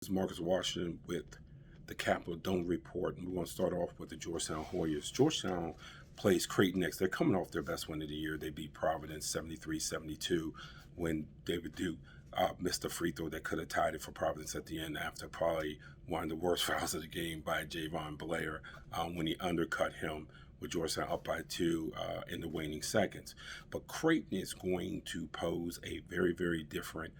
This is Marcus Washington with the Capital Dome Report, and we're going to start off with the Georgetown Hoyas. Georgetown plays Creighton next. They're coming off their best win of the year. They beat Providence 73-72 when David Duke missed a free throw that could have tied it for Providence at the end after probably one of the worst fouls of the game by Javon Blair when he undercut him with Georgetown up by two in the waning seconds. But Creighton is going to pose a very, very different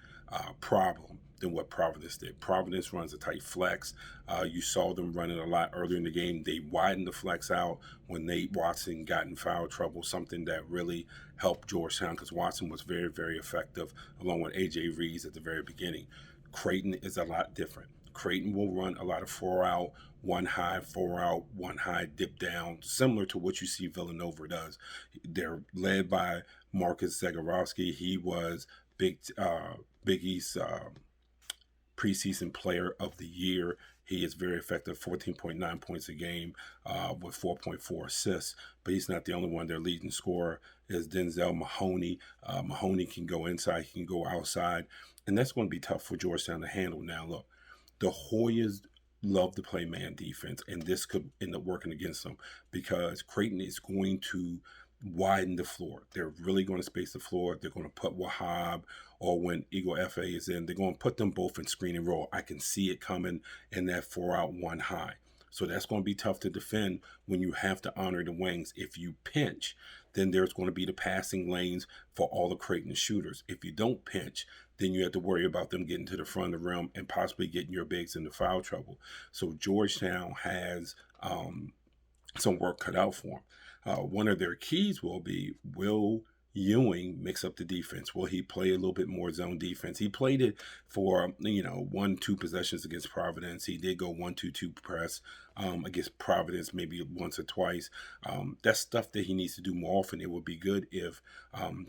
problem than what Providence did. Providence runs a tight flex. You saw them running a lot earlier in the game. They widened the flex out when Nate Watson got in foul trouble, something that really helped Georgetown because Watson was very, very effective along with A.J. Reeves at the very beginning. Creighton is a lot different. Creighton will run a lot of 4-out, 1-high, 4-out, 1-high, dip down, similar to what you see Villanova does. They're led by Marcus Zagorowski. He was Big East preseason player of the year. He is very effective, 14.9 points a game with 4.4 assists. But he's not the only one. Their leading scorer is Denzel Mahoney. Mahoney can go inside, he can go outside. And that's going to be tough for Georgetown to handle. Now, look, the Hoyas love to play man defense, and this could end up working against them because Creighton is going to widen the floor. They're really going to space the floor. They're going to put Wahab, or when Eagle Fa is in, they're going to put them both in screen and roll. I can see it coming in that 4-out, 1-high. So that's going to be tough to defend when you have to honor the wings. If you pinch, then there's going to be the passing lanes for all the Creighton shooters. If you don't pinch, then you have to worry about them getting to the front of the rim and possibly getting your bigs into foul trouble. So Georgetown has some work cut out for them. One of their keys will be, will Ewing mix up the defense? Will he play a little bit more zone defense? He played it for 1-2 possessions against Providence. He did go 1-2 press against Providence maybe once or twice. That's stuff that he needs to do more often. It would be good if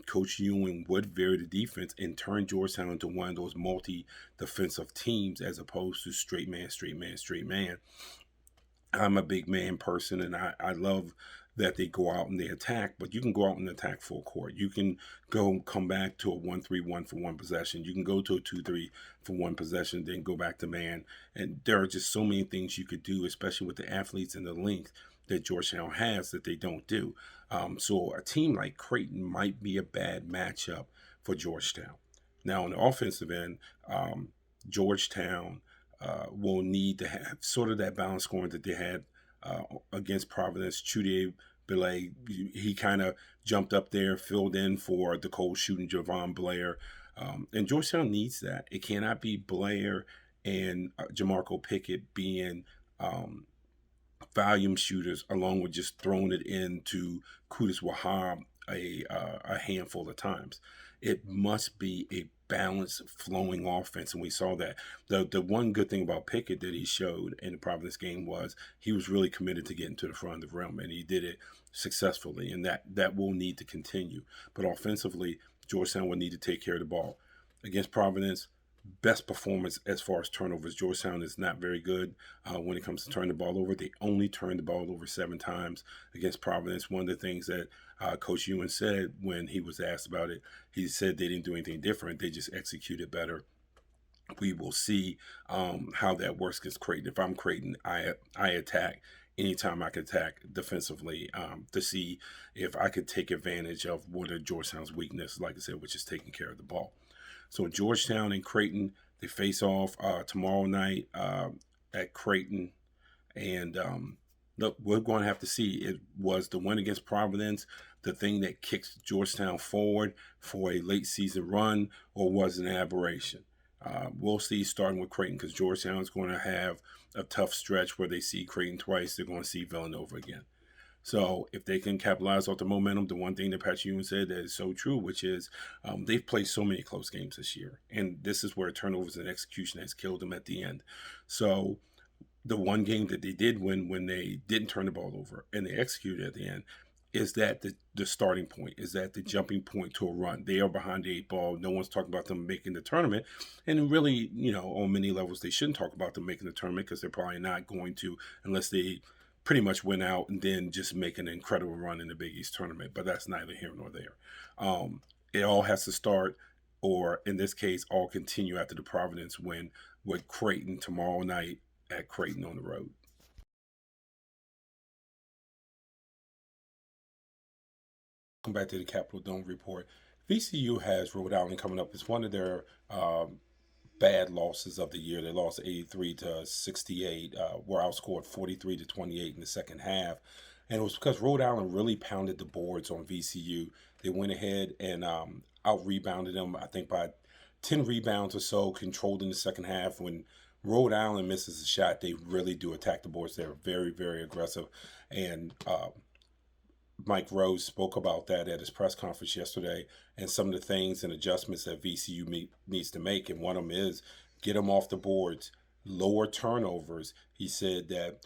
Coach Ewing would vary the defense and turn Georgetown into one of those multi-defensive teams as opposed to straight man, straight man, straight man. I'm a big man person, and I love that they go out and they attack, but you can go out and attack full court. You can come back to a 1-3-1 for one possession. You can go to a 2-3 for one possession, then go back to man. And there are just so many things you could do, especially with the athletes and the length that Georgetown has that they don't do. So a team like Creighton might be a bad matchup for Georgetown. Now, on the offensive end, Georgetown will need to have sort of that balance scoring that they had against Providence. Chudier Belay, he kind of jumped up there, filled in for the cold shooting Javon Blair. And Georgetown needs that. It cannot be Blair and Jamarco Pickett being volume shooters along with just throwing it into Qudus Wahab a handful of times. It must be a balanced, flowing offense, and we saw that. The one good thing about Pickett that he showed in the Providence game was he was really committed to getting to the front of the rim, and he did it successfully, and that will need to continue. But offensively, Georgetown will need to take care of the ball. Against Providence, best performance as far as turnovers. Georgetown is not very good when it comes to turning the ball over. They only turned the ball over 7 times against Providence. One of the things that Coach Ewan said when he was asked about it, he said they didn't do anything different. They just executed better. We will see how that works against Creighton. If I'm Creighton, I attack anytime I can attack defensively to see if I could take advantage of what are Georgetown's weakness, like I said, which is taking care of the ball. So Georgetown and Creighton, they face off tomorrow night at Creighton. And look, we're going to have to see. It was the win against Providence the thing that kicks Georgetown forward for a late season run, or was it an aberration? We'll see, starting with Creighton, because Georgetown is going to have a tough stretch where they see Creighton twice. They're going to see Villanova again. So if they can capitalize off the momentum, the one thing that Pat Ewing said that is so true, which is they've played so many close games this year. And this is where turnovers and execution has killed them at the end. So the one game that they did win when they didn't turn the ball over and they executed at the end, is that the starting point? Is that the jumping point to a run? They are behind the 8 ball. No one's talking about them making the tournament. And really, on many levels, they shouldn't talk about them making the tournament because they're probably not going to unless they pretty much went out and then just make an incredible run in the Big East tournament. But that's neither here nor there. It all has to start or in this case, all continue after the Providence win with Creighton tomorrow night at Creighton on the road. Come back to the Capitol Dome report. VCU has Rhode Island coming up. It's one of their bad losses of the year. They lost 83-68, were outscored 43-28 in the second half. And it was because Rhode Island really pounded the boards on VCU. They went ahead and out rebounded them, I think, by 10 rebounds or so, controlled in the second half. When Rhode Island misses a shot, they really do attack the boards. They're very, very aggressive. And Mike Rose spoke about that at his press conference yesterday, and some of the things and adjustments that VCU needs to make. And one of them is get them off the boards, lower turnovers. He said that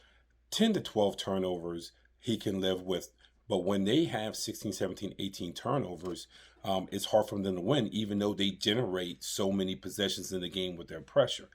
10 to 12 turnovers he can live with, but when they have 16, 17, 18 turnovers, it's hard for them to win, even though they generate so many possessions in the game with their pressure.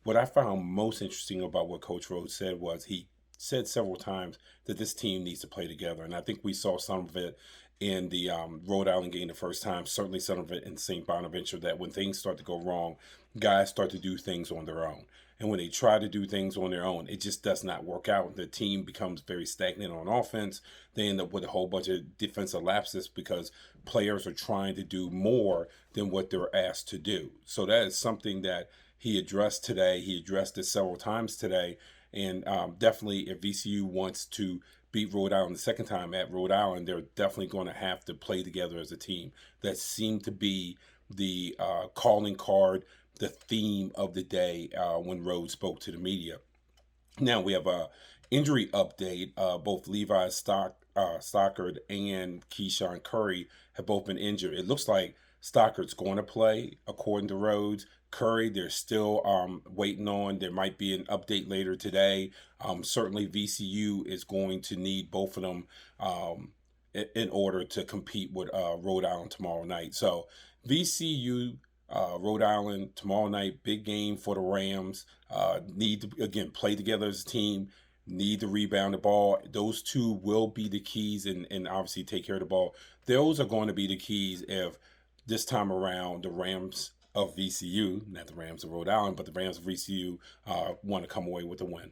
What I found most interesting about what Coach Rose said was he said several times that this team needs to play together. And I think we saw some of it in the Rhode Island game the first time, certainly some of it in St. Bonaventure, that when things start to go wrong, guys start to do things on their own. And when they try to do things on their own, it just does not work out. The team becomes very stagnant on offense. They end up with a whole bunch of defensive lapses because players are trying to do more than what they're asked to do. So that is something that he addressed today. He addressed it several times today. And definitely, if VCU wants to beat Rhode Island the second time at Rhode Island, they're definitely going to have to play together as a team. That seemed to be the calling card, the theme of the day when Rhodes spoke to the media. Now we have a injury update. Both Levi Stockard and Keyshawn Curry have both been injured. It looks like Stockard's going to play, according to Rhodes. Curry, they're still waiting on. There might be an update later today. Certainly, VCU is going to need both of them in order to compete with Rhode Island tomorrow night. So, VCU, Rhode Island tomorrow night, big game for the Rams. Need to, again, play together as a team. Need to rebound the ball. Those two will be the keys and obviously take care of the ball. Those are going to be the keys if this time around the Rams of VCU, not the Rams of Rhode Island, but the Rams of VCU want to come away with a win.